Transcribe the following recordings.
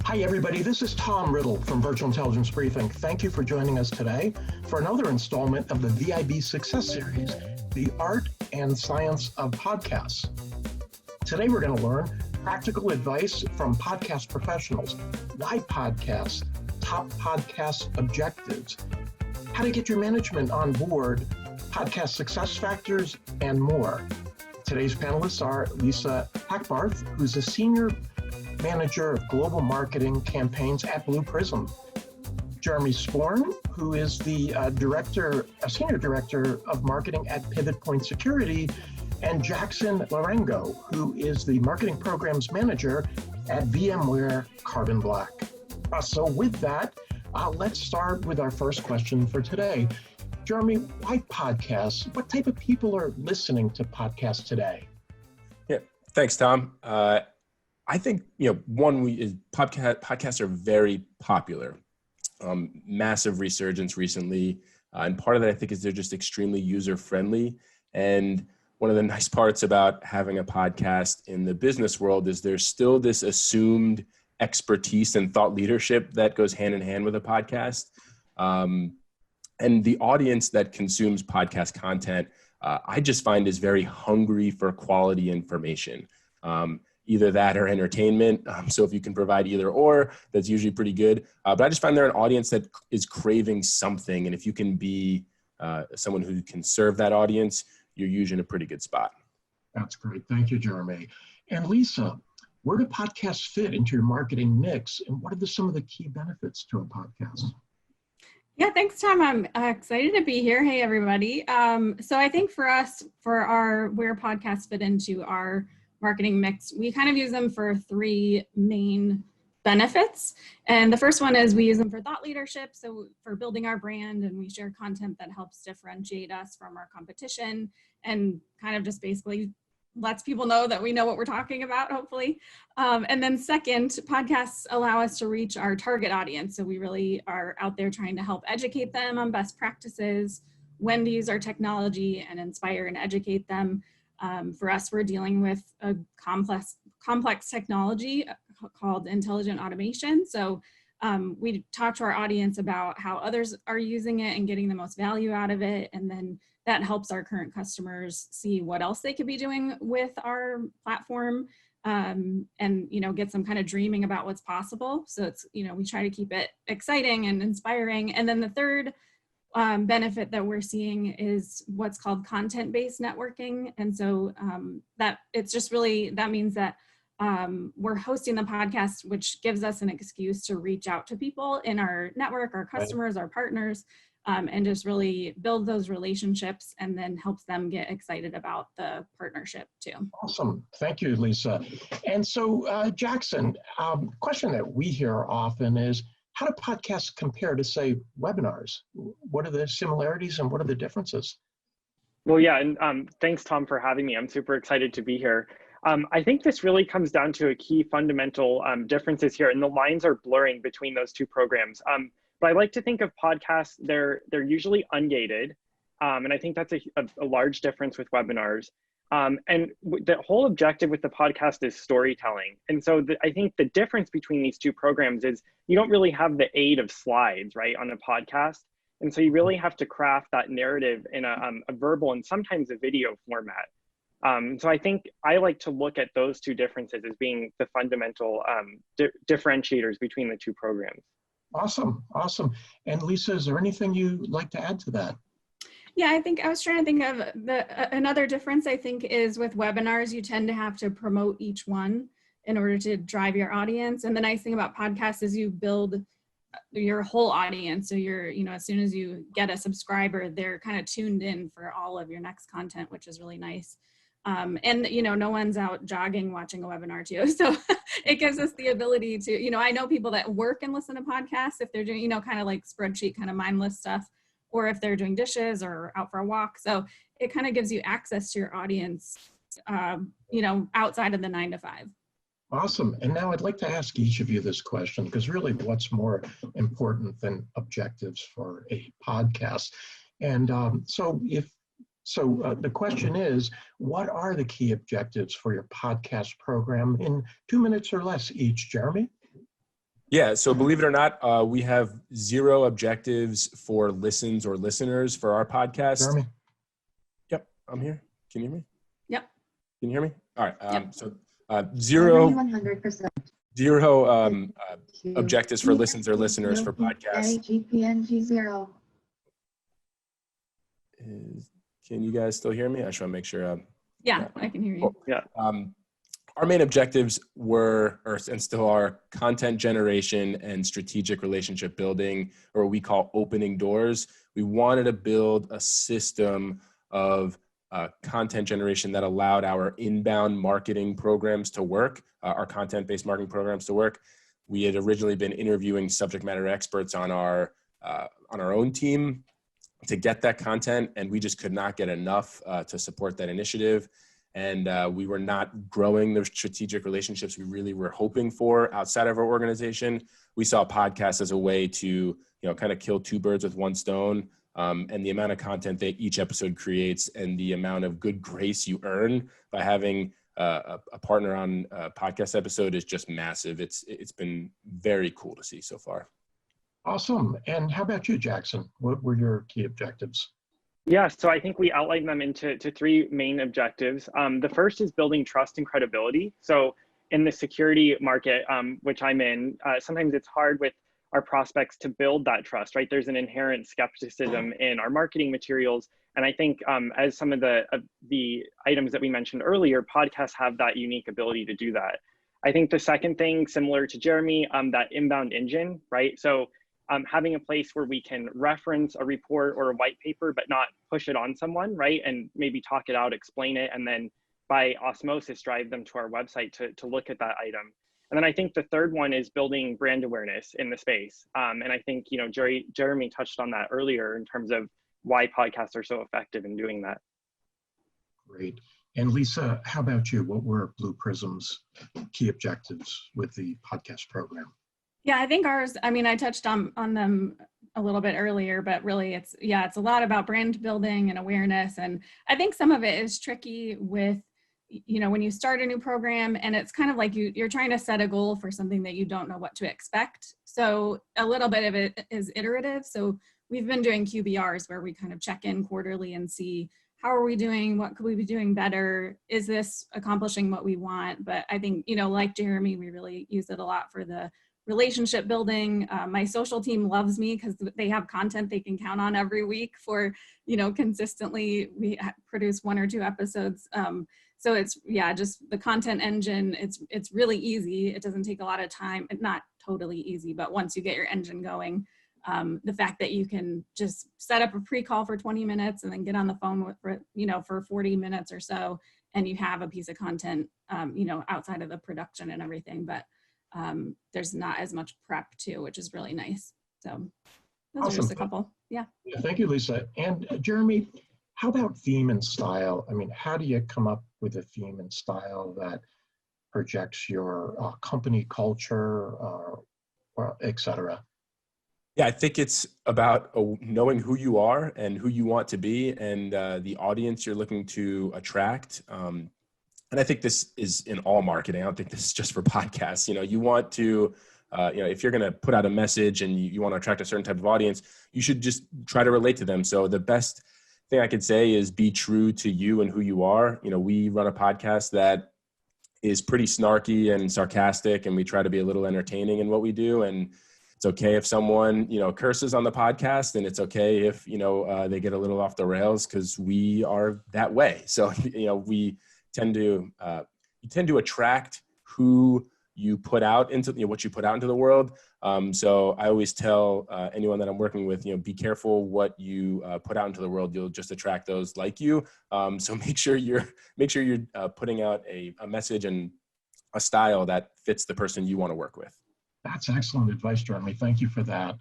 Hi, everybody. This is Tom Riddle from Virtual Intelligence Briefing. Thank you for joining us today for another installment of the VIB Success Series, The Art and Science of Podcasts. Today, we're going to learn practical advice from podcast professionals, why podcasts, top podcast objectives, how to get your management on board, podcast success factors, and more. Today's panelists are Lisa Hackbarth, who's a senior manager of global marketing campaigns at Blue Prism, Jeremy Sporn, who is the senior director of marketing at Pivot Point Security, and Jackson Larengo, who is the marketing programs manager at VMware Carbon Black. So with that, let's start with our first question for today. Jeremy, why podcasts? What type of people are listening to podcasts today? Yeah, thanks, Tom. I think, podcasts are very popular. Massive resurgence recently. And part of that, I think, is they're just extremely user-friendly. And one of the nice parts about having a podcast in the business world is there's still this assumed expertise and thought leadership that goes hand in hand with a podcast. And the audience that consumes podcast content, I just find is very hungry for quality information. Either that or entertainment. So if you can provide either or, that's usually pretty good. But I just find they're an audience that is craving something. And if you can be someone who can serve that audience, you're usually in a pretty good spot. That's great. Thank you, Jeremy. And Lisa, where do podcasts fit into your marketing mix? And what are some of the key benefits to a podcast? Yeah, thanks, Tom. I'm excited to be here. Hey, everybody. So I think for us, where podcasts fit into our marketing mix, we kind of use them for three main benefits. And the first one is we use them for thought leadership. So for building our brand, and we share content that helps differentiate us from our competition and kind of just basically lets people know that we know what we're talking about, hopefully. And then second, podcasts allow us to reach our target audience. So we really are out there trying to help educate them on best practices, when to use our technology, and inspire and educate them. For us, we're dealing with a complex technology called intelligent automation. So we talk to our audience about how others are using it and getting the most value out of it. And then that helps our current customers see what else they could be doing with our platform and, get some kind of dreaming about what's possible. So it's, we try to keep it exciting and inspiring. And then the third benefit that we're seeing is what's called content-based networking. And so that means that we're hosting the podcast, which gives us an excuse to reach out to people in our network, our customers, our partners, and just really build those relationships, and then helps them get excited about the partnership too. Awesome. Thank you, Lisa. And so Jackson, question that we hear often is, how do podcasts compare to, say, webinars? What are the similarities and what are the differences? Well, yeah, and thanks, Tom, for having me. I'm super excited to be here. I think this really comes down to a key fundamental differences here, and the lines are blurring between those two programs. But I like to think of podcasts, they're usually ungated, and I think that's a large difference with webinars. And the whole objective with the podcast is storytelling. And so I think the difference between these two programs is you don't really have the aid of slides, right, on a podcast. And so you really have to craft that narrative in a verbal and sometimes a video format. So I think I like to look at those two differences as being the fundamental differentiators between the two programs. Awesome. And Lisa, is there anything you'd like to add to that? Yeah, I think I was trying to think of another difference, I think, is with webinars, you tend to have to promote each one in order to drive your audience. And the nice thing about podcasts is you build your whole audience. So you're, as soon as you get a subscriber, they're kind of tuned in for all of your next content, which is really nice. And, no one's out jogging watching a webinar too. So it gives us the ability to, I know people that work and listen to podcasts if they're doing, kind of like spreadsheet, kind of mindless stuff, or if they're doing dishes or out for a walk. So it kind of gives you access to your audience, outside of the 9 to 5. Awesome. And now I'd like to ask each of you this question, because really what's more important than objectives for a podcast? And the question is, what are the key objectives for your podcast program in 2 minutes or less each, Jeremy? Yeah, so believe it or not, we have 0 objectives for listens or listeners for our podcast. Jeremy? Yep, I'm here. Can you hear me? Yep. Can you hear me? All right. Yep. So 0, 100%. 0 objectives for listens or listeners for podcasts. GPNG 0. Can you guys still hear me? I just want to make sure. Yeah, I can hear you. Yeah. Our main objectives were, and still are, content generation and strategic relationship building, or what we call opening doors. We wanted to build a system of content generation that allowed our inbound marketing programs to work, our content-based marketing programs to work. We had originally been interviewing subject matter experts on our own team to get that content, and we just could not get enough to support that initiative. And we were not growing the strategic relationships we really were hoping for outside of our organization. We saw podcasts as a way to, kind of kill 2 birds with 1 stone. And the amount of content that each episode creates and the amount of good grace you earn by having a partner on a podcast episode is just massive. It's been very cool to see so far. Awesome. And how about you, Jackson? What were your key objectives? Yeah, so I think we outlined them into 3 main objectives. The first is building trust and credibility. So in the security market, which I'm in, sometimes it's hard with our prospects to build that trust, right? There's an inherent skepticism in our marketing materials. And I think as some of the items that we mentioned earlier, podcasts have that unique ability to do that. I think the second thing, similar to Jeremy, that inbound engine, right? So having a place where we can reference a report or a white paper, but not push it on someone, right? And maybe talk it out, explain it, and then by osmosis, drive them to our website to look at that item. And then I think the third one is building brand awareness in the space. And I think, Jeremy touched on that earlier in terms of why podcasts are so effective in doing that. Great. And Lisa, how about you? What were Blue Prism's key objectives with the podcast program? Yeah, I think ours, I touched on them a little bit earlier, but really it's a lot about brand building and awareness. And I think some of it is tricky with, when you start a new program and it's kind of like you're trying to set a goal for something that you don't know what to expect. So a little bit of it is iterative. So we've been doing QBRs where we kind of check in quarterly and see how are we doing? What could we be doing better? Is this accomplishing what we want? But I think, like Jeremy, we really use it a lot for the relationship building. My social team loves me because they have content they can count on every week for, consistently we produce 1 or 2 episodes. So it's, just the content engine, it's really easy. It doesn't take a lot of time. Not totally easy, but once you get your engine going, the fact that you can just set up a pre-call for 20 minutes and then get on the phone for 40 minutes or so, and you have a piece of content, outside of the production and everything, but there's not as much prep too, which is really nice. So those Awesome. are just a couple. Yeah. Thank you, Lisa. And Jeremy, how about theme and style? How do you come up with a theme and style that projects your company culture, or et cetera? Yeah, I think it's about knowing who you are and who you want to be and the audience you're looking to attract. And I think this is in all marketing. I don't think this is just for podcasts. You want to, if you're going to put out a message and you want to attract a certain type of audience, you should just try to relate to them. So the best thing I could say is be true to you and who you are. We run a podcast that is pretty snarky and sarcastic, and we try to be a little entertaining in what we do. And it's okay if someone, curses on the podcast, and it's okay if, they get a little off the rails, because we are that way. So, we tend to attract who you put out into, what you put out into the world. So I always tell anyone that I'm working with, be careful what you put out into the world. You'll just attract those like you. So make sure you're putting out a message and a style that fits the person you want to work with. That's excellent advice, Jeremy. Thank you for that.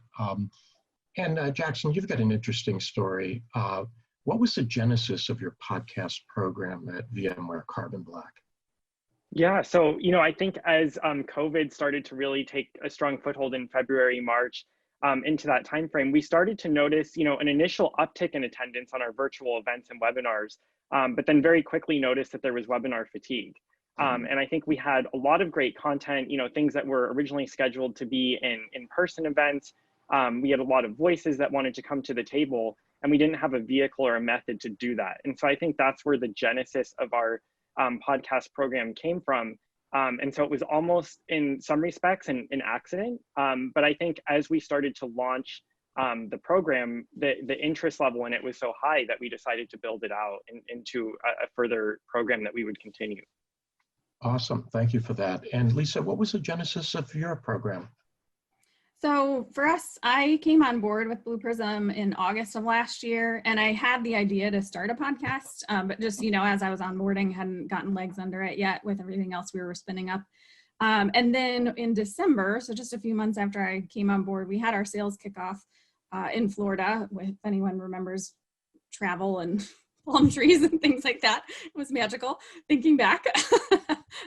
And Jackson, you've got an interesting story. What was the genesis of your podcast program at VMware Carbon Black? Yeah, so, I think as COVID started to really take a strong foothold in February, March, into that timeframe, we started to notice, an initial uptick in attendance on our virtual events and webinars, but then very quickly noticed that there was webinar fatigue. And I think we had a lot of great content, things that were originally scheduled to be in-person events. We had a lot of voices that wanted to come to the table, and we didn't have a vehicle or a method to do that. And so I think that's where the genesis of our podcast program came from. And so it was almost in some respects an accident. But I think as we started to launch the program, the interest level in it was so high that we decided to build it out into a further program that we would continue. Awesome. Thank you for that. And Lisa, what was the genesis of your program? So for us, I came on board with Blue Prism in August of last year, and I had the idea to start a podcast, but just, as I was onboarding, hadn't gotten legs under it yet with everything else we were spinning up. And then in December, so just a few months after I came on board, we had our sales kickoff in Florida, if anyone remembers travel and palm trees and things like that. It was magical, thinking back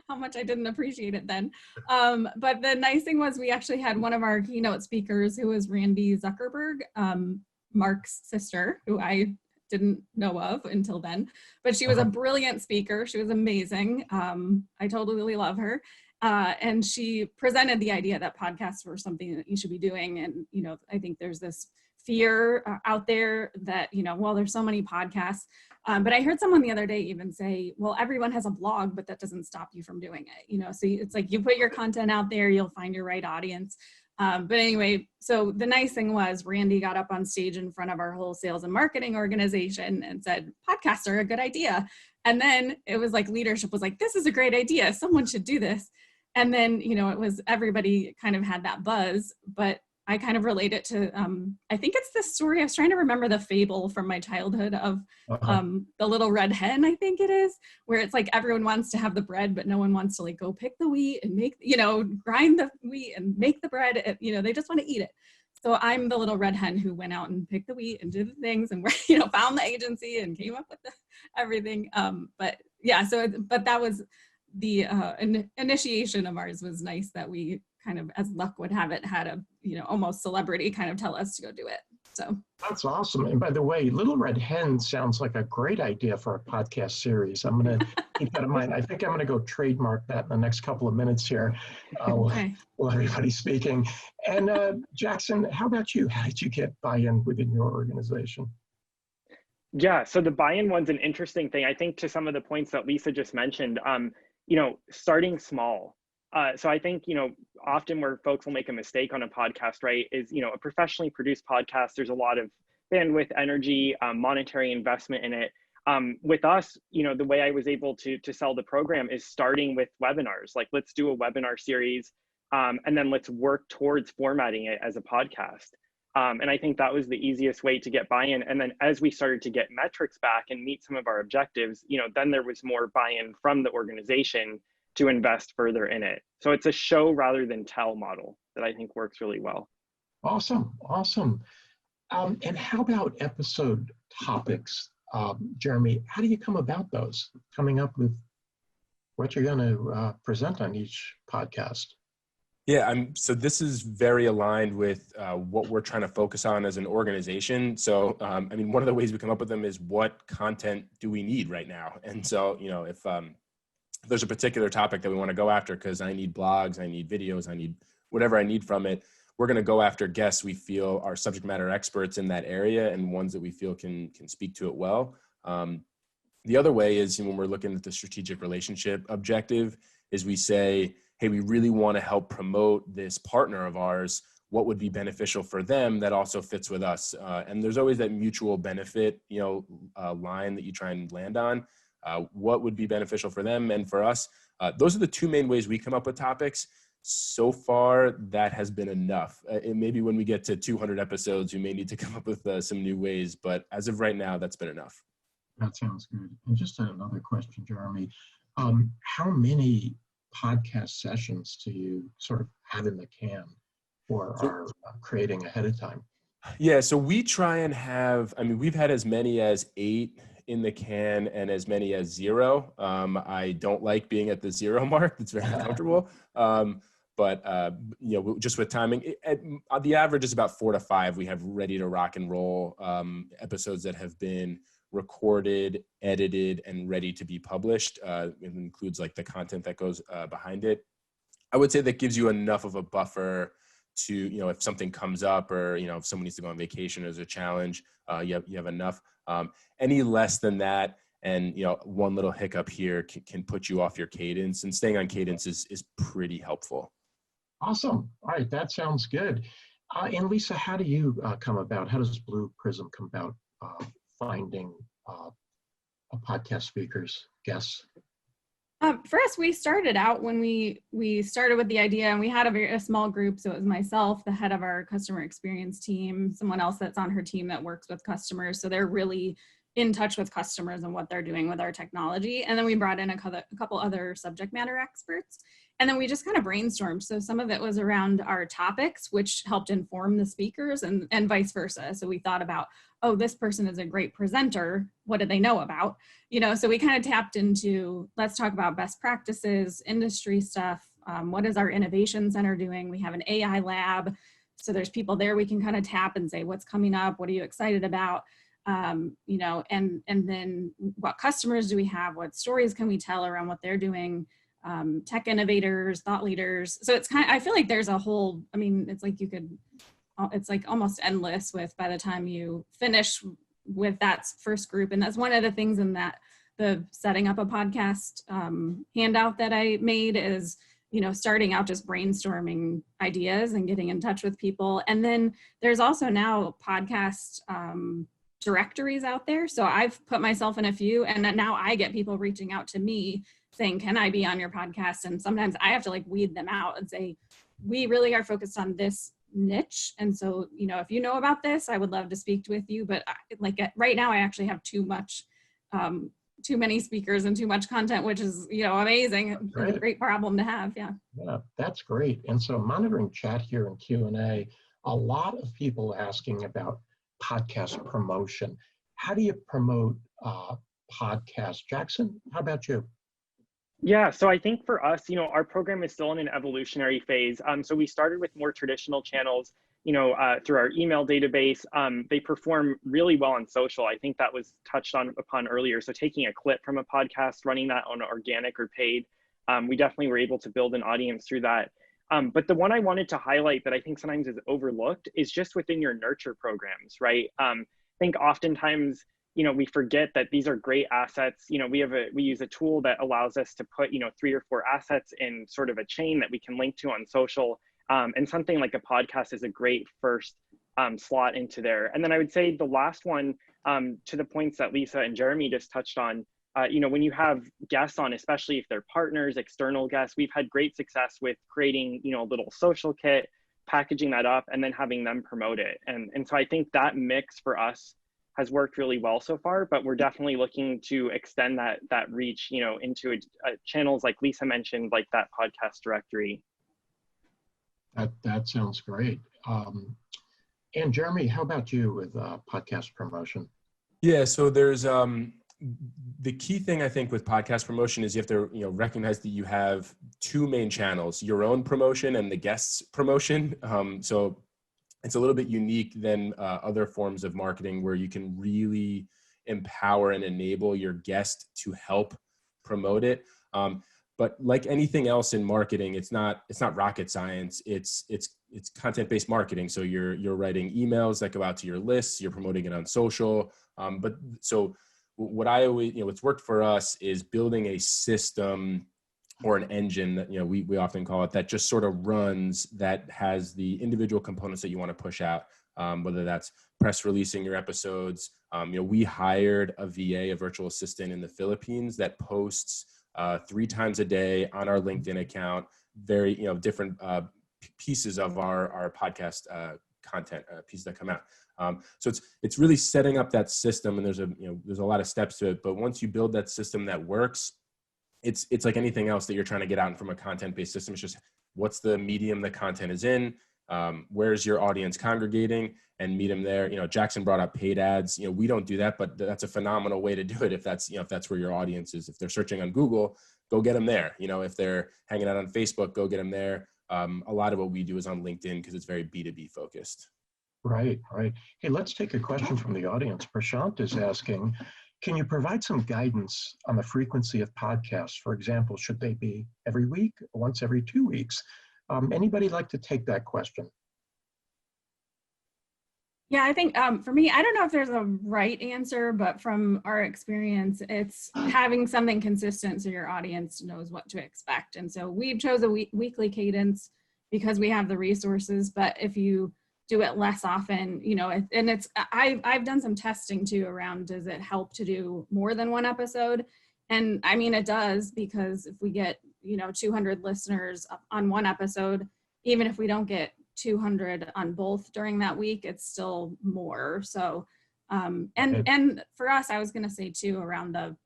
how much I didn't appreciate it then. But the nice thing was we actually had one of our keynote speakers who was Randy Zuckerberg, Mark's sister, who I didn't know of until then, but she was a brilliant speaker. She was amazing. I totally love her. And she presented the idea that podcasts were something that you should be doing. And, I think there's this fear out there that, well, there's so many podcasts. But I heard someone the other day even say, well, everyone has a blog, but that doesn't stop you from doing it. So it's like you put your content out there, you'll find your right audience. But anyway, so the nice thing was Randy got up on stage in front of our whole sales and marketing organization and said, podcasts are a good idea. And then it was like leadership was like, this is a great idea. Someone should do this. And then, it was everybody kind of had that buzz, but I kind of relate it to, I think it's the story, I was trying to remember the fable from my childhood of the little red hen, I think it is, where it's like everyone wants to have the bread, but no one wants to go pick the wheat and make, grind the wheat and make the bread, they just want to eat it. So I'm the little red hen who went out and picked the wheat and did the things and, found the agency and came up with everything. But yeah, but that was the initiation of ours. Was nice that we kind of, as luck would have it, had a almost celebrity kind of tell us to go do it. So that's awesome. And by the way, Little Red Hen sounds like a great idea for a podcast series. I'm going to keep that in mind. I think I'm going to go trademark that in the next couple of minutes here. Okay. While everybody's speaking. And Jackson, how about you? How did you get buy-in within your organization? Yeah, so the buy-in one's an interesting thing. I think to some of the points that Lisa just mentioned, starting small. So I think, often where folks will make a mistake on a podcast, right, is, a professionally produced podcast, there's a lot of bandwidth, energy, monetary investment in it. With us, the way I was able to sell the program is starting with webinars. Like, let's do a webinar series, and then let's work towards formatting it as a podcast. And I think that was the easiest way to get buy-in. And then as we started to get metrics back and meet some of our objectives, then there was more buy-in from the organization to invest further in it. So it's a show rather than tell model that I think works really well. Awesome. And how about episode topics? Jeremy, how do you come about those? Coming up with what you're going to present on each podcast? Yeah, so this is very aligned with what we're trying to focus on as an organization. So, one of the ways we come up with them is what content do we need right now? And so, if there's a particular topic that we want to go after, because I need blogs, I need videos, I need whatever I need from it, we're going to go after guests we feel are subject matter experts in that area and ones that we feel can speak to it well. The other way is when we're looking at the strategic relationship objective is we say, hey, we really want to help promote this partner of ours. What would be beneficial for them that also fits with us? And there's always that mutual benefit, line that you try and land on. What would be beneficial for them and for us? Those are the two main ways we come up with topics. So far, that has been enough. Maybe when we get to 200 episodes, we may need to come up with some new ways. But as of right now, that's been enough. That sounds good. And just another question, Jeremy. How many podcast sessions do you sort of have in the can or are creating ahead of time? Yeah, so we try and have, we've had as many as 8 in the can and as many as 0. I don't like being at the 0 mark. It's very uncomfortable. But just with timing, the average is about 4 to 5. We have ready to rock and roll episodes that have been recorded, edited, and ready to be published. It includes like the content that goes behind it. I would say that gives you enough of a buffer to, if something comes up, or, if someone needs to go on vacation as a challenge, you have enough. Any less than that, and, one little hiccup here can put you off your cadence, and staying on cadence is pretty helpful. Awesome. All right, that sounds good. And Lisa, how do you come about? How does Blue Prism come about finding a podcast speakers, guests? For us, we started out when we started with the idea, and we had a small group. So it was myself, the head of our customer experience team, someone else that's on her team that works with customers. So they're really in touch with customers and what they're doing with our technology. And then we brought in a couple other subject matter experts. And then we just kind of brainstormed. So some of it was around our topics, which helped inform the speakers, and vice versa. So we thought about, oh, this person is a great presenter. What do they know about? So we kind of tapped into, let's talk about best practices, industry stuff. What is our innovation center doing? We have an AI lab. So there's people there we can kind of tap and say, what's coming up? What are you excited about? And then what customers do we have? What stories can we tell around what they're doing? Tech innovators, thought leaders. So it's I feel like there's a whole, it's like it's like almost endless with, by the time you finish with that first group. And that's one of the things in the setting up a podcast handout that I made is, starting out just brainstorming ideas and getting in touch with people. And then there's also now podcast directories out there. So I've put myself in a few, and now I get people reaching out to me saying, can I be on your podcast? And sometimes I have to weed them out and say, we really are focused on this niche. And so, if you know about this, I would love to speak with you. But right now I actually have too many speakers and too much content, which is, amazing. Right. A great problem to have. Yeah, that's great. And so monitoring chat here in Q&A, a lot of people asking about podcast promotion. How do you promote podcasts? Jackson, how about you? Yeah, so I think for us, our program is still in an evolutionary phase. So we started with more traditional channels, through our email database. They perform really well on social. I think that was touched upon earlier. So taking a clip from a podcast, running that on organic or paid, we definitely were able to build an audience through that. But the one I wanted to highlight that I think sometimes is overlooked is just within your nurture programs, right? I think oftentimes, we forget that these are great assets. We use a tool that allows us to put, 3 or 4 assets in sort of a chain that we can link to on social. And something like a podcast is a great first slot into there. And then I would say the last one, to the points that Lisa and Jeremy just touched on, when you have guests on, especially if they're partners, external guests, we've had great success with creating, a little social kit, packaging that up, and then having them promote it. And so I think that mix for us has worked really well so far, but we're definitely looking to extend that reach, into channels like Lisa mentioned, like that podcast directory. That sounds great. And Jeremy, how about you with podcast promotion? Yeah, so there's the key thing I think with podcast promotion is you have to recognize that you have 2 main channels: your own promotion and the guest's promotion. So it's a little bit unique than other forms of marketing, where you can really empower and enable your guest to help promote it. But like anything else in marketing, it's not rocket science. It's content-based marketing. So you're writing emails that go out to your lists. You're promoting it on social. But so what I always, what's worked for us is building a system or an engine that, we often call it, that just sort of runs, that has the individual components that you want to push out, whether that's press releasing your episodes. We hired a VA, a virtual assistant in the Philippines, that posts 3 times a day on our LinkedIn account, very, different pieces of our podcast content pieces that come out. So it's really setting up that system, and there's a lot of steps to it. But once you build that system that works, it's like anything else that you're trying to get out from a content-based system. It's just, what's the medium the content is in? Where's your audience congregating, and meet them there. Jackson brought up paid ads. We don't do that, but that's a phenomenal way to do it. If that's where your audience is. If they're searching on Google, go get them there. If they're hanging out on Facebook, go get them there. A lot of what we do is on LinkedIn because it's very B2B focused. Right, right. Hey, let's take a question from the audience. Prashant is asking, can you provide some guidance on the frequency of podcasts? For example, should they be every week, or once every 2 weeks? Anybody like to take that question? Yeah, I think for me, I don't know if there's a right answer, but from our experience, it's having something consistent so your audience knows what to expect. And so we chose a weekly cadence because we have the resources. But if you do it less often, you know, and it's I've done some testing too around, does it help to do more than one episode? And I mean, it does, because if we get, you know, 200 listeners on one episode, even if we don't get 200 on both during that week, it's still more. So and for us, I was going to say too, around the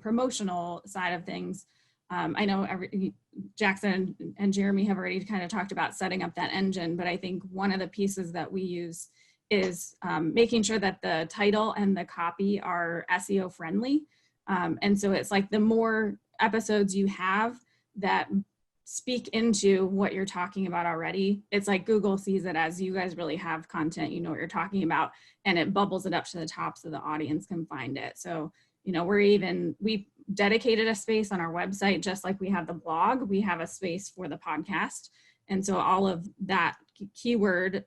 promotional side of things, I know Jackson and Jeremy have already kind of talked about setting up that engine, but I think one of the pieces that we use is making sure that the title and the copy are SEO friendly. And so it's like the more episodes you have that speak into what you're talking about already, it's like Google sees it as you guys really have content, you know what you're talking about, and it bubbles it up to the top so the audience can find it. So, you know, we dedicated a space on our website, just like we have the blog, we have a space for the podcast. And so all of that keyword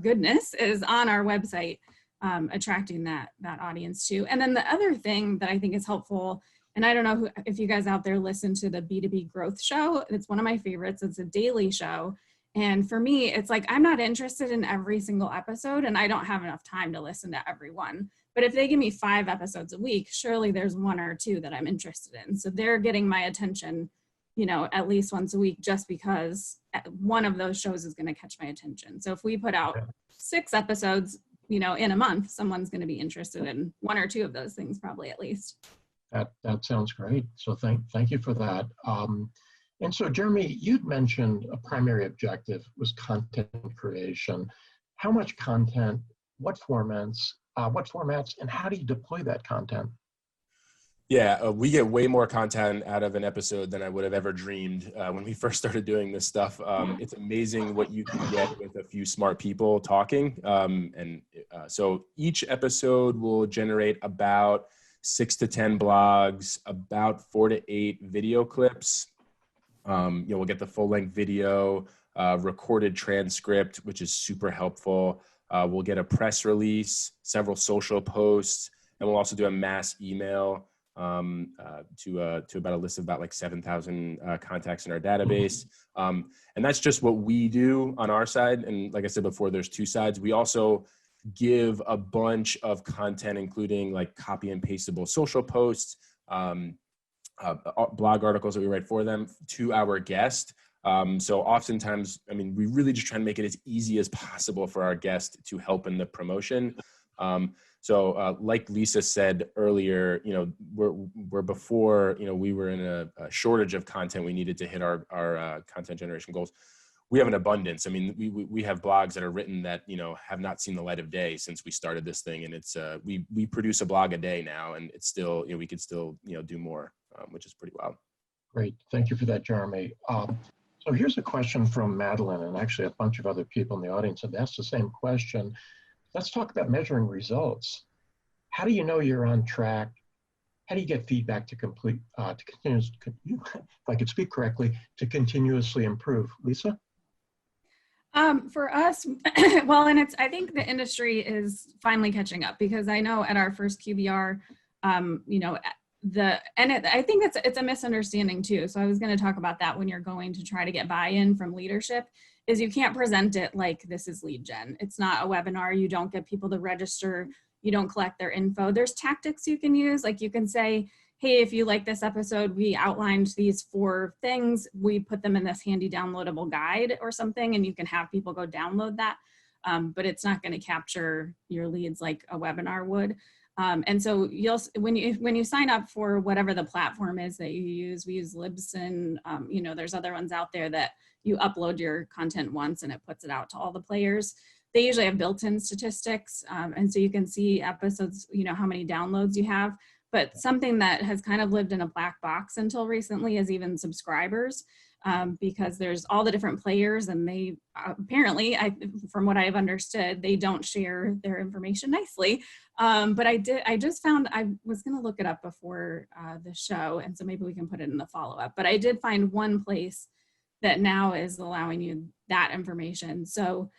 goodness is on our website, attracting that audience too. And then the other thing that I think is helpful, and I don't know if you guys out there listen to the B2B Growth Show. It's one of my favorites. It's a daily show. And for me, it's like, I'm not interested in every single episode, and I don't have enough time to listen to every one. But if they give me 5 episodes a week, surely there's 1 or 2 that I'm interested in. So they're getting my attention, you know, at least once a week, just because one of those shows is going to catch my attention. So if we put out 6 episodes, you know, in a month, someone's going to be interested in 1 or 2 of those things, probably at least. That sounds great. So thank you for that. And so, Jeremy, you'd mentioned a primary objective was content creation. How much content, what formats, and how do you deploy that content? Yeah, we get way more content out of an episode than I would have ever dreamed when we first started doing this stuff. It's amazing what you can get with a few smart people talking. So each episode will generate about 6 to 10 blogs, about 4 to 8 video clips. We'll get the full-length video, recorded transcript, which is super helpful. We'll get a press release, several social posts, and we'll also do a mass email to about a list of about like 7,000 contacts in our database. And that's just what we do on our side. And like I said before, there's 2 sides. We also give a bunch of content, including like copy and pastable social posts, blog articles that we write for them, to our guest. So oftentimes, I mean, we really just try to make it as easy as possible for our guest to help in the promotion. So like Lisa said earlier, you know, we're before, you know, we were in a shortage of content. We needed to hit our content generation goals. We have an abundance. I mean, we have blogs that are written that, you know, have not seen the light of day since we started this thing. And it's, we produce a blog a day now, and it's still, you know, we could still, you know, do more, which is pretty wild. Great. Thank you for that, Jeremy. So here's a question from Madeline, and actually a bunch of other people in the audience have asked the same question. Let's talk about measuring results. How do you know you're on track? How do you get feedback to if I could speak correctly, to continuously improve? Lisa? For us, well, and I think the industry is finally catching up, because I know at our first QBR, you know, I think it's a misunderstanding too. So I was going to talk about that when you're going to try to get buy-in from leadership, is you can't present it like this is lead gen. It's not a webinar. You don't get people to register. You don't collect their info. There's tactics you can use. Like you can say, hey, if you like this episode, we outlined these 4 things. We put them in this handy downloadable guide or something, and you can have people go download that. But it's not going to capture your leads like a webinar would. And so when you sign up for whatever the platform is that you use, we use Libsyn. You know, there's other ones out there that you upload your content once and it puts it out to all the players. They usually have built-in statistics. And so you can see episodes, you know, how many downloads you have. But something that has kind of lived in a black box until recently is even subscribers. because there's all the different players, and they apparently, from what I've understood, they don't share their information nicely. But I just found, I was going to look it up before the show, and so maybe we can put it in the follow-up. But I did find one place that now is allowing you that information. So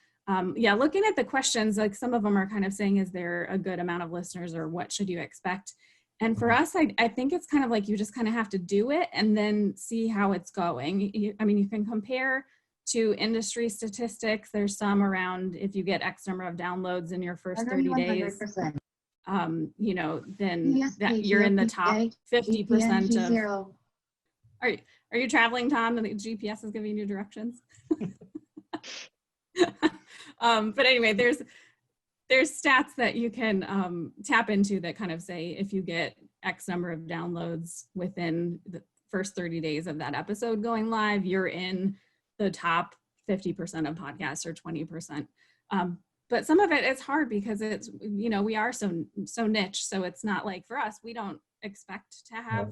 yeah, looking at the questions, like some of them are kind of saying, is there a good amount of listeners, or what should you expect? And for us, I think it's kind of like you just kind of have to do it and then see how it's going. I mean, you can compare to industry statistics. There's some around if you get X number of downloads in your first 30 days, you know, then that you're in the top 50% of. Are you traveling, Tom, and the GPS is giving you directions? But anyway, there's stats that you can tap into that kind of say if you get X number of downloads within the first 30 days of that episode going live, you're in the top 50% of podcasts, or 20%. But some of it is hard because it's, you know, we are so niche. So it's not like, for us, we don't expect to have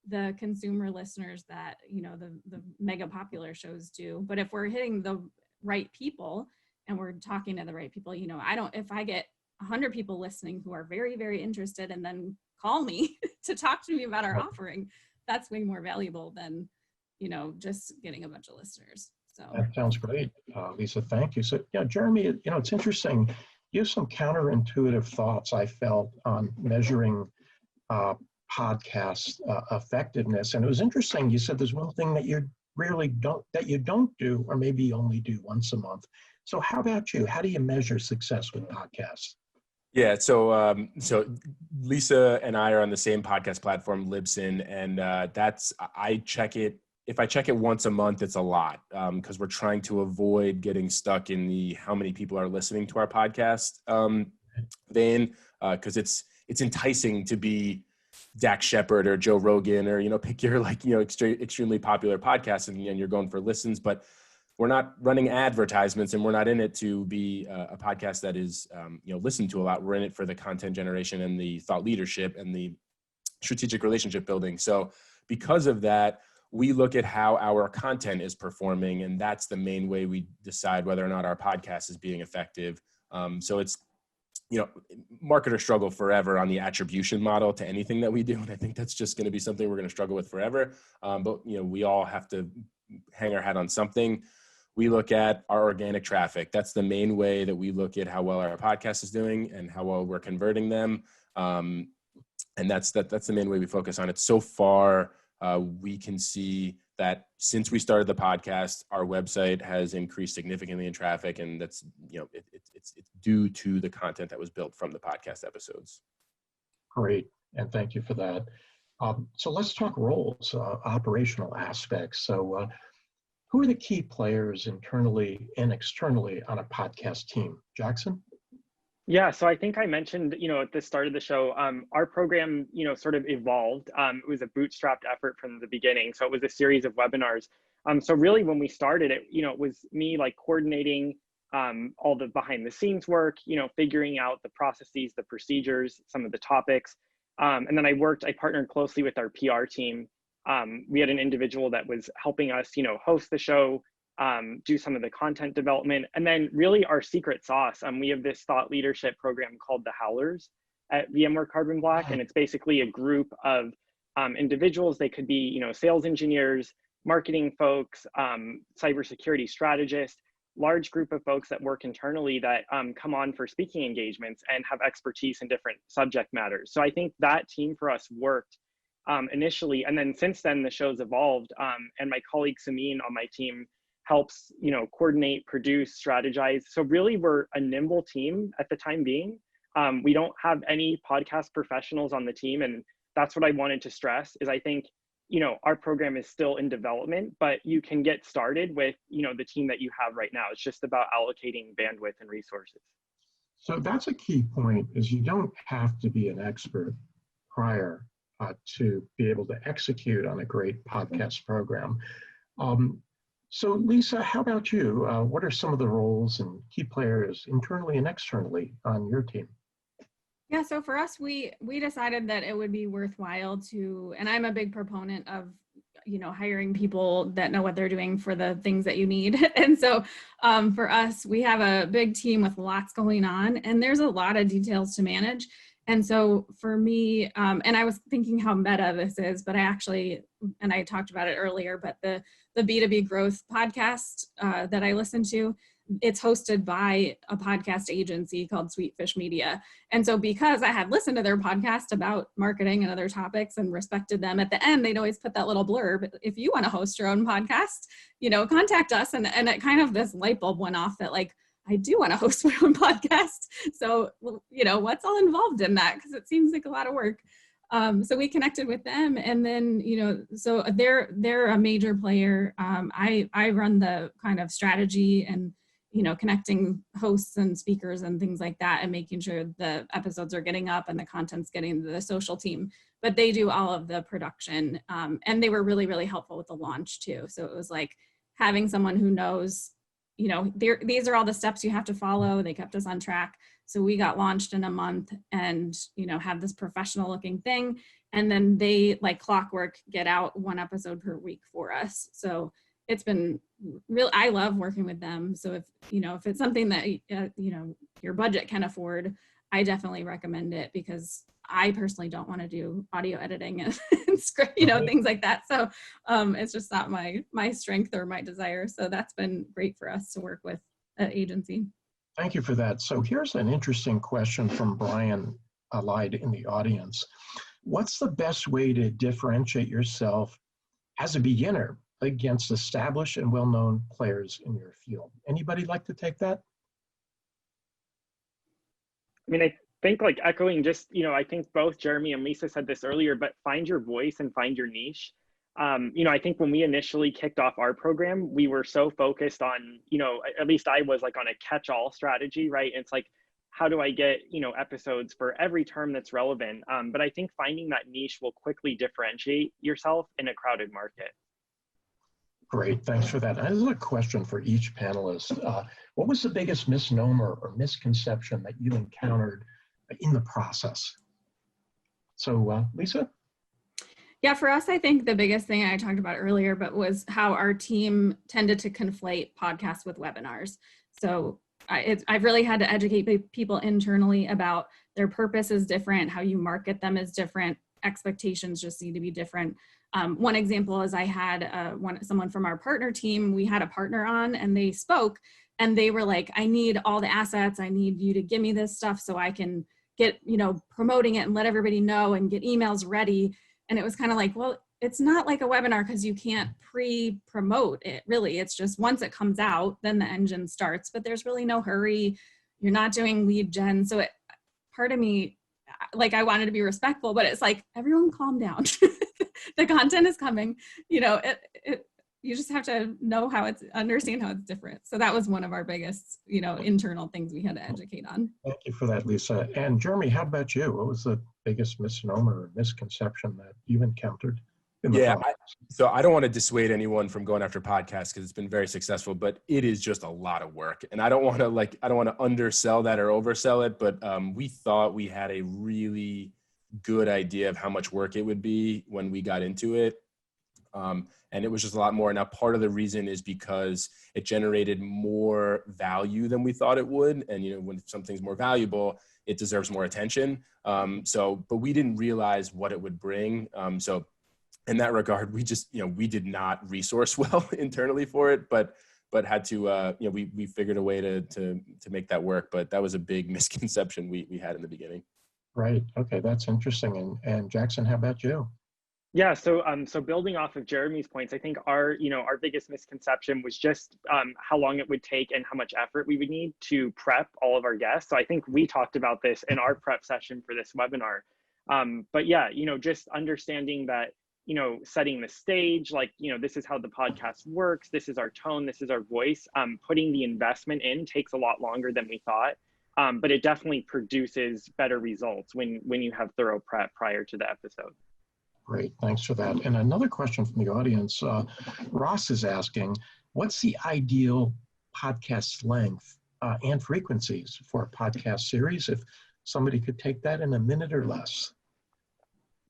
the consumer listeners that, you know, the mega popular shows do. But if we're hitting the right people and we're talking to the right people, you know, if I get 100 people listening who are very, very interested and then call me to talk to me about our offering, that's way more valuable than, you know, just getting a bunch of listeners. So that sounds great, Lisa. Thank you. So, yeah, Jeremy, you know, it's interesting. You have some counterintuitive thoughts I felt on measuring podcast effectiveness, and it was interesting. You said there's one thing that you don't do, or maybe you only do once a month. So how about you? How do you measure success with podcasts? Yeah, so Lisa and I are on the same podcast platform, Libsyn, and I check it. If I check it once a month, it's a lot, because we're trying to avoid getting stuck in the how many people are listening to our podcast vein, because it's enticing to be Dak Shepard or Joe Rogan, or, you know, pick your, like, you know, extremely popular podcast, and you're going for listens. But we're not running advertisements, and we're not in it to be a podcast that is, you know, listened to a lot. We're in it for the content generation and the thought leadership and the strategic relationship building. So because of that, we look at how our content is performing, and that's the main way we decide whether or not our podcast is being effective. So it's, you know, marketers struggle forever on the attribution model to anything that we do. And I think that's just going to be something we're going to struggle with forever. But, you know, we all have to hang our hat on something. We look at our organic traffic. That's the main way that we look at how well our podcast is doing and how well we're converting them. And that's the main way we focus on it. So far, we can see that since we started the podcast, our website has increased significantly in traffic, and that's, you know, it's due to the content that was built from the podcast episodes. Great, and thank you for that. So let's talk roles, operational aspects. So who are the key players internally and externally on a podcast team? Jackson? Yeah, so I think I mentioned, you know, at the start of the show, our program, you know, sort of evolved. It was a bootstrapped effort from the beginning. So it was a series of webinars. So really when we started it, you know, it was me like coordinating all the behind the scenes work, you know, figuring out the processes, the procedures, some of the topics. And then I partnered closely with our PR team. We had an individual that was helping us, you know, host the show, do some of the content development, and then really our secret sauce. We have this thought leadership program called the Howlers at VMware Carbon Black, and it's basically a group of individuals. They could be, you know, sales engineers, marketing folks, cybersecurity strategists, large group of folks that work internally that come on for speaking engagements and have expertise in different subject matters. So I think that team for us worked initially, and then since then the show's evolved, and my colleague Samin on my team helps, you know, coordinate, produce, strategize. So really we're a nimble team at the time being. We don't have any podcast professionals on the team. And that's what I wanted to stress is I think, you know, our program is still in development, but you can get started with, you know, the team that you have right now. It's just about allocating bandwidth and resources. So that's a key point, is you don't have to be an expert prior to be able to execute on a great podcast program. So Lisa, how about you? What are some of the roles and key players internally and externally on your team? Yeah, so for us, we decided that it would be worthwhile to, and I'm a big proponent of hiring people that know what they're doing for the things that you need. And so for us, we have a big team with lots going on, and there's a lot of details to manage. And so for me, and I was thinking how meta this is, but I talked about it earlier, but the B2B growth podcast that I listen to, it's hosted by a podcast agency called Sweetfish Media. And so because I had listened to their podcast about marketing and other topics and respected them, at the end, they'd always put that little blurb, if you want to host your own podcast, contact us. And it kind of, this light bulb went off that like, I do want to host my own podcast. So, what's all involved in that? Because it seems like a lot of work. So we connected with them, and then, so they're a major player. I run the kind of strategy and, connecting hosts and speakers and things like that, and making sure the episodes are getting up and the content's getting to the social team. But they do all of the production, and they were really, really helpful with the launch too. So it was like having someone who knows, these are all the steps you have to follow. They kept us on track. So we got launched in a month and, had this professional looking thing. And then they, like clockwork, get out one episode per week for us. So it's been real. I love working with them. So if it's something that, your budget can afford, I definitely recommend it, because I personally don't want to do audio editing and script, things like that. So it's just not my strength or my desire. So that's been great for us to work with an agency. Thank you for that. So here's an interesting question from Brian Allied in the audience. What's the best way to differentiate yourself as a beginner against established and well-known players in your field? Anybody like to take that? I mean, I think like echoing just, I think both Jeremy and Lisa said this earlier, but find your voice and find your niche. I think when we initially kicked off our program, we were so focused on, at least I was like on a catch-all strategy, right? It's like, how do I get, episodes for every term that's relevant? But I think finding that niche will quickly differentiate yourself in a crowded market. Great, thanks for that. This is a question for each panelist. What was the biggest misnomer or misconception that you encountered in the process? So Lisa? Yeah, for us, I think the biggest thing I talked about earlier, but was how our team tended to conflate podcasts with webinars. So I've really had to educate people internally about their purpose is different, how you market them is different, expectations just need to be different. One example is I had someone from our partner team, we had a partner on and they spoke and they were like, I need all the assets. I need you to give me this stuff so I can get, promoting it and let everybody know and get emails ready. And it was kind of like, well, it's not like a webinar because you can't pre-promote it really. It's just once it comes out, then the engine starts, but there's really no hurry. You're not doing lead gen. So part of me, like I wanted to be respectful, but it's like, everyone calm down. The content is coming, you just have to know understand how it's different. So that was one of our biggest, internal things we had to educate on. Thank you for that, Lisa. And Jeremy, how about you? What was the biggest misnomer or misconception that you've encountered? So I don't want to dissuade anyone from going after podcasts because it's been very successful, but it is just a lot of work. And I don't want to undersell that or oversell it, but we thought we had a really good idea of how much work it would be when we got into it. And it was just a lot more. Now, part of the reason is because it generated more value than we thought it would. And, when something's more valuable, it deserves more attention. But we didn't realize what it would bring. So in that regard, we just, we did not resource well internally for it, but had to, we figured a way to make that work. But that was a big misconception we had in the beginning. Right. Okay. That's interesting. And Jackson, how about you? Yeah. So building off of Jeremy's points, I think our biggest misconception was just how long it would take and how much effort we would need to prep all of our guests. So I think we talked about this in our prep session for this webinar. But yeah, just understanding that, setting the stage, like, this is how the podcast works. This is our tone. This is our voice. Putting the investment in takes a lot longer than we thought. But it definitely produces better results when you have thorough prep prior to the episode. Great, thanks for that. And another question from the audience, Ross is asking, what's the ideal podcast length and frequencies for a podcast series? If somebody could take that in a minute or less.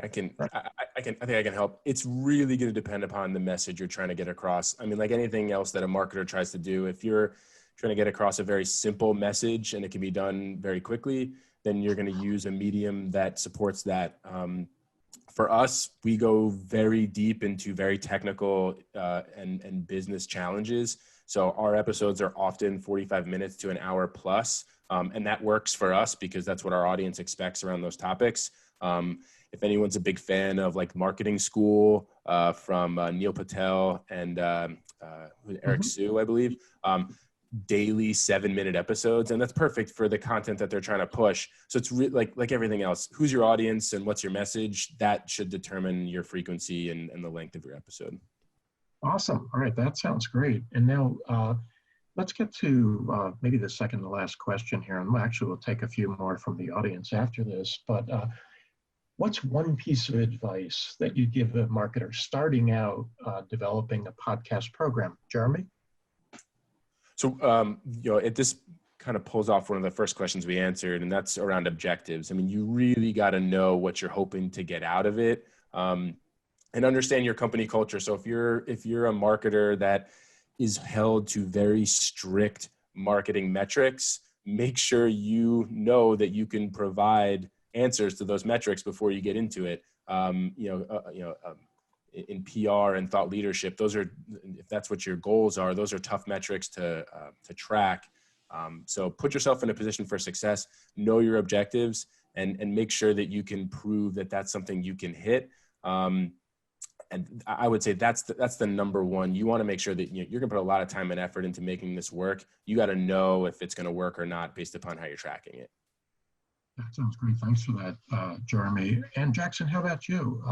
I think I can help. It's really going to depend upon the message you're trying to get across. I mean, like anything else that a marketer tries to do, if you're trying to get across a very simple message and it can be done very quickly, then you're going to use a medium that supports that. For us, we go very deep into very technical and business challenges. So our episodes are often 45 minutes to an hour plus. And that works for us because that's what our audience expects around those topics. If anyone's a big fan of like Marketing School from Neil Patel and Eric Sue, I believe, daily 7-minute episodes, and that's perfect for the content that they're trying to push. So it's like everything else, who's your audience and what's your message, that should determine your frequency and the length of your episode. Awesome. All right, that sounds great. And now let's get to maybe the second to last question here, and we'll take a few more from the audience after this, but what's one piece of advice that you'd give a marketer starting out developing a podcast program? Jeremy? So, this kind of pulls off one of the first questions we answered, and that's around objectives. I mean, you really got to know what you're hoping to get out of it, and understand your company culture. So if you're a marketer that is held to very strict marketing metrics, make sure you know that you can provide answers to those metrics before you get into it. In PR and thought leadership, those are, if that's what your goals are, those are tough metrics to track. So put yourself in a position for success, know your objectives, and make sure that you can prove that that's something you can hit. And I would say that's the number one. You want to make sure that you're going to put a lot of time and effort into making this work. You got to know if it's going to work or not based upon how you're tracking it. That sounds great. Thanks for that, Jeremy. And Jackson, how about you?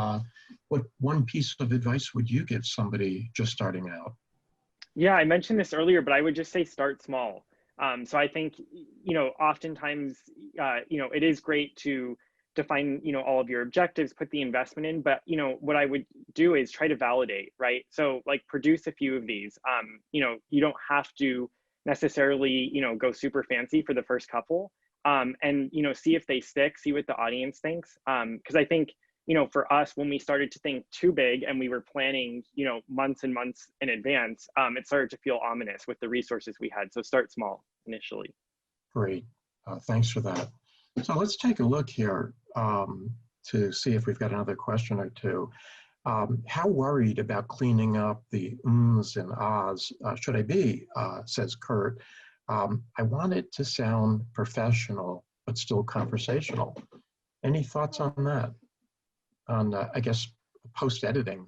What one piece of advice would you give somebody just starting out? Yeah, I mentioned this earlier, but I would just say start small. So I think, oftentimes, it is great to define, all of your objectives, put the investment in, but, what I would do is try to validate, right? So like produce a few of these. You don't have to necessarily, go super fancy for the first couple. And, see if they stick, see what the audience thinks. Because I think, for us, when we started to think too big and we were planning, months and months in advance, it started to feel ominous with the resources we had. So start small initially. Great. Thanks for that. So let's take a look here to see if we've got another question or two. How worried about cleaning up the ums and ahs should I be, says Kurt. I want it to sound professional, but still conversational. Any thoughts on that? On, I guess, post-editing?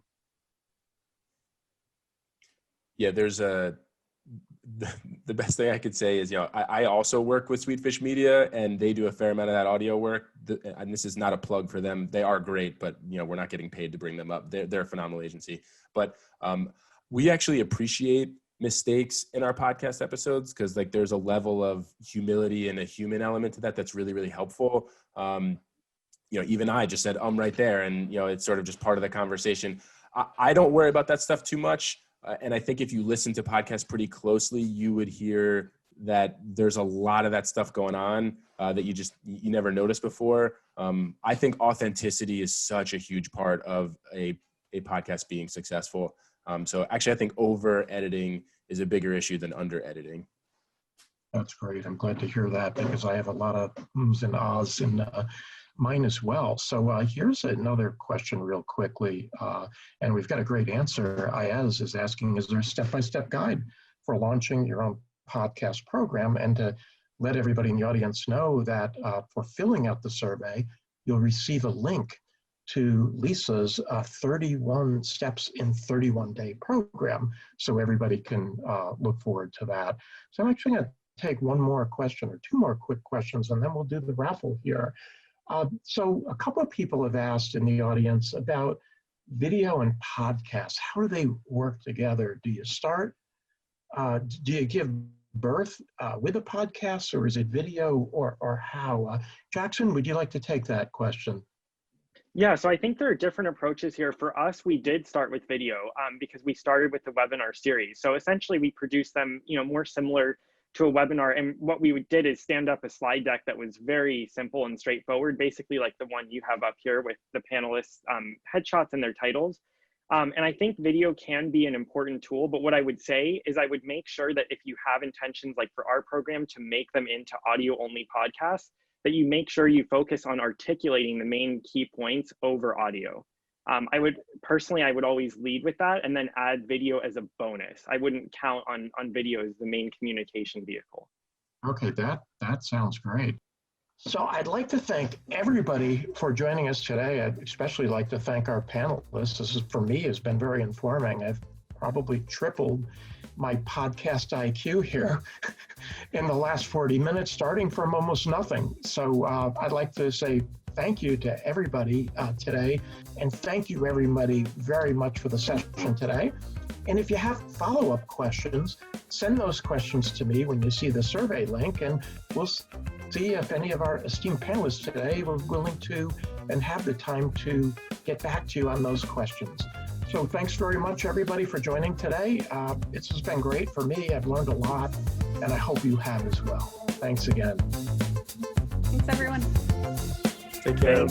Yeah, there's the best thing I could say is, I also work with Sweetfish Media, and they do a fair amount of that audio work. And this is not a plug for them. They are great, but, we're not getting paid to bring them up. They're a phenomenal agency. But we actually appreciate mistakes in our podcast episodes because there's a level of humility and a human element to that that's really, really helpful. Even I just said right there, and it's sort of just part of the conversation. I don't worry about that stuff too much, and I think if you listen to podcasts pretty closely, you would hear that there's a lot of that stuff going on that you never noticed before. I think authenticity is such a huge part of a podcast being successful. So actually, I think over-editing is a bigger issue than under-editing. That's great. I'm glad to hear that because I have a lot of ums and ahs in mine as well. So here's another question real quickly, and we've got a great answer. Ayaz is asking, is there a step-by-step guide for launching your own podcast program? And to let everybody in the audience know that for filling out the survey, you'll receive a link to Lisa's 31 Steps in 31-Day program, so everybody can look forward to that. So I'm actually going to take one more question or two more quick questions, and then we'll do the raffle here. So a couple of people have asked in the audience about video and podcasts. How do they work together? Do you start, do you give birth with a podcast, or is it video, or how? Jackson, would you like to take that question? Yeah, so I think there are different approaches here. For us, we did start with video because we started with the webinar series. So essentially we produced them, more similar to a webinar. And what we did is stand up a slide deck that was very simple and straightforward, basically like the one you have up here with the panelists' headshots and their titles. And I think video can be an important tool, but what I would say is I would make sure that if you have intentions, like for our program, to make them into audio-only podcasts, that you make sure you focus on articulating the main key points over audio. I would always lead with that and then add video as a bonus. I wouldn't count on video as the main communication vehicle. Okay, that sounds great. So I'd like to thank everybody for joining us today. I'd especially like to thank our panelists. This is, for me, has been very informing. I've probably tripled my podcast IQ here in the last 40 minutes, starting from almost nothing. So I'd like to say thank you to everybody today. And thank you, everybody, very much for the session today. And if you have follow-up questions, send those questions to me when you see the survey link, and we'll see if any of our esteemed panelists today were willing to and have the time to get back to you on those questions. So thanks very much, everybody, for joining today. It's just been great for me. I've learned a lot, and I hope you have as well. Thanks again. Thanks, everyone. Take care.